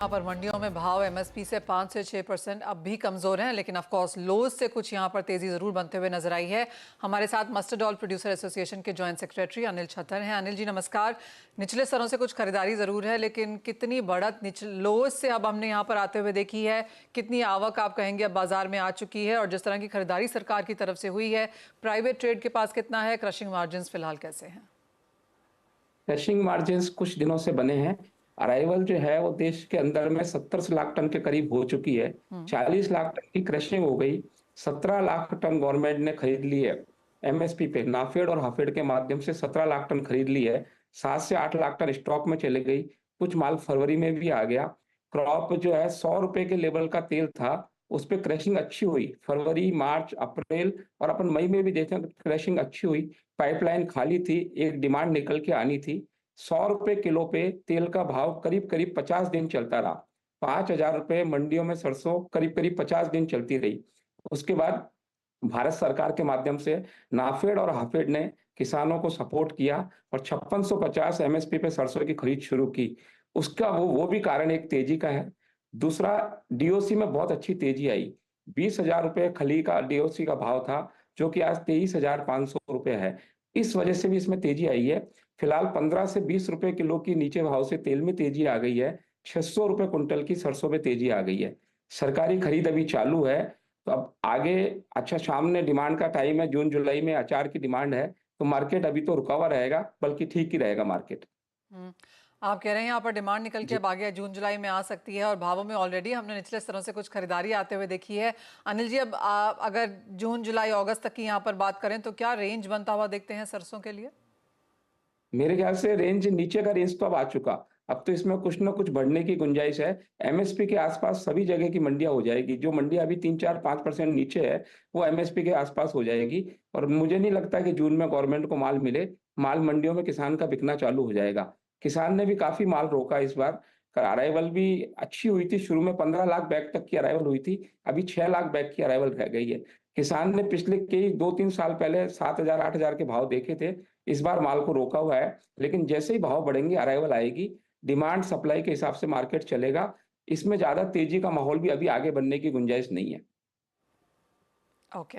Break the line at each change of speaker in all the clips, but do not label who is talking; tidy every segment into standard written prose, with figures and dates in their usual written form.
यहाँ पर मंडियों में भाव एमएसपी से 5 से 6% अब भी कमजोर हैं, लेकिन ऑफ कोर्स लोज से कुछ यहाँ पर तेजी जरूर बनते हुए नजर आई है। हमारे साथ मस्टर्ड ऑयल प्रोड्यूसर एसोसिएशन के जॉइंट सेक्रेटरी अनिल छत्तर हैं। अनिल जी नमस्कार। निचले स्तरों से कुछ खरीदारी जरूर है, लेकिन कितनी बढ़त लोज से अब हमने यहाँ पर आते हुए देखी है? कितनी आवक आप कहेंगे अब बाजार में आ चुकी है? और जिस तरह की खरीदारी सरकार की तरफ से हुई है, प्राइवेट ट्रेड के पास कितना है? क्रशिंग मार्जिन फिलहाल कैसे हैं?
क्रशिंग मार्जिन्स कुछ दिनों से बने हैं। अराइवल जो है वो देश के अंदर में 70 लाख टन के करीब हो चुकी है। 40 लाख टन की क्रशिंग हो गई। 17 लाख टन गवर्नमेंट ने खरीद ली है एमएसपी पे। नाफेड और हाफेड के माध्यम से 17 लाख टन खरीद ली है। 7 से 8 लाख टन स्टॉक में चले गई। कुछ माल फरवरी में भी आ गया। क्रॉप जो है 100 रुपए के लेवल का तेल था, उस पे क्रशिंग अच्छी हुई। फरवरी, मार्च, अप्रैल और अपन मई में भी देखें तो क्रशिंग अच्छी हुई। पाइपलाइन खाली थी, एक डिमांड निकल के आनी थी। 100 रुपए किलो पे तेल का भाव करीब करीब 50 दिन चलता रहा। 5,000 रुपए मंडियों में सरसों करीब करीब 50 दिन चलती रही। उसके बाद भारत सरकार के माध्यम से नाफेड और हाफेड ने किसानों को सपोर्ट किया और 5650 एमएसपी पे सरसों की खरीद शुरू की। उसका वो भी कारण एक तेजी का है। दूसरा, डीओसी में बहुत अच्छी तेजी आई। 20,000 रुपए खली का डीओसी का भाव था, जो कि आज 23,500 रुपए है। इस वजह से भी इसमें तेजी आई है। फिलहाल 15 से 20 रुपए किलो की नीचे भाव से तेल में तेजी आ गई है। 600 रुपए कुंटल की सरसों में तेजी आ गई है। सरकारी खरीद अभी चालू है। तो अब आगे, अच्छा सामने डिमांड का टाइम है, जून जुलाई में अचार की डिमांड है, तो मार्केट अभी तो रुका हुआ रहेगा, बल्कि ठीक ही रहेगा मार्केट।
हम्म, आप कह रहे हैं यहाँ पर डिमांड निकल के
जी।
अब आगे जून जुलाई में आ सकती है और भावों में ऑलरेडी हमने निचले स्तरों से कुछ खरीदारी आते हुए देखी है। अनिल जी, अब अगर जून जुलाई अगस्त तक की यहाँ पर बात करें तो क्या रेंज बनता हुआ देखते हैं सरसों के लिए?
मेरे ख्याल से रेंज, नीचे का रेंज तो अब आ चुका। अब तो इसमें कुछ ना कुछ बढ़ने की गुंजाइश है। एमएसपी के आसपास सभी जगह की मंडियां हो जाएगी। जो मंडियां अभी 3, 4, 5% नीचे है, वो एमएसपी के आसपास हो जाएगी। और मुझे नहीं लगता कि जून में गवर्नमेंट को माल मिले। माल मंडियों में किसान का बिकना चालू हो जाएगा। किसान ने भी काफी माल रोका इस बार। अराइवल भी अच्छी हुई थी। शुरू में 15 लाख बैग तक की अराइवल हुई थी। अभी 6 लाख बैग की अराइवल रह गई है। किसान ने पिछले कई 2, 3 साल पहले 7,000, 8,000 के भाव देखे थे। इस बार माल को रोका हुआ है। लेकिन जैसे ही भाव बढ़ेंगे, अराइवल आएगी, डिमांड सप्लाई के हिसाब से मार्केट चलेगा। इसमें ज्यादा तेजी का माहौल भी अभी आगे बनने की गुंजाइश नहीं है।
ओके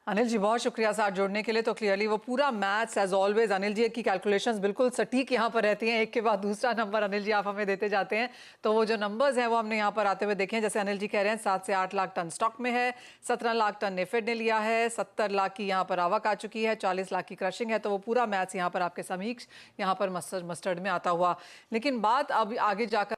अनिल जी, बहुत शुक्रिया साथ जोड़ने के लिए। तो क्लियरली वो पूरा maths as always Anil ji की कैलकुलेशंस बिल्कुल सटीक यहाँ पर रहती हैं। एक के बाद दूसरा नंबर अनिल जी आप हमें देते जाते हैं। तो वो जो नंबर्स हैं वो हमने यहाँ पर आते हुए देखे हैं। जैसे अनिल जी कह रहे हैं 7 से 8 लाख टन स्टॉक में है, 17 लाख टन नेफेड ने लिया है, 70 लाख की यहाँ पर आवक आ चुकी है, 40 लाख की क्रशिंग है। तो वो पूरा मैथ्स यहाँ पर आपके समीक्ष यहाँ पर मस्टर्ड में आता हुआ। लेकिन बात अब आगे जाकर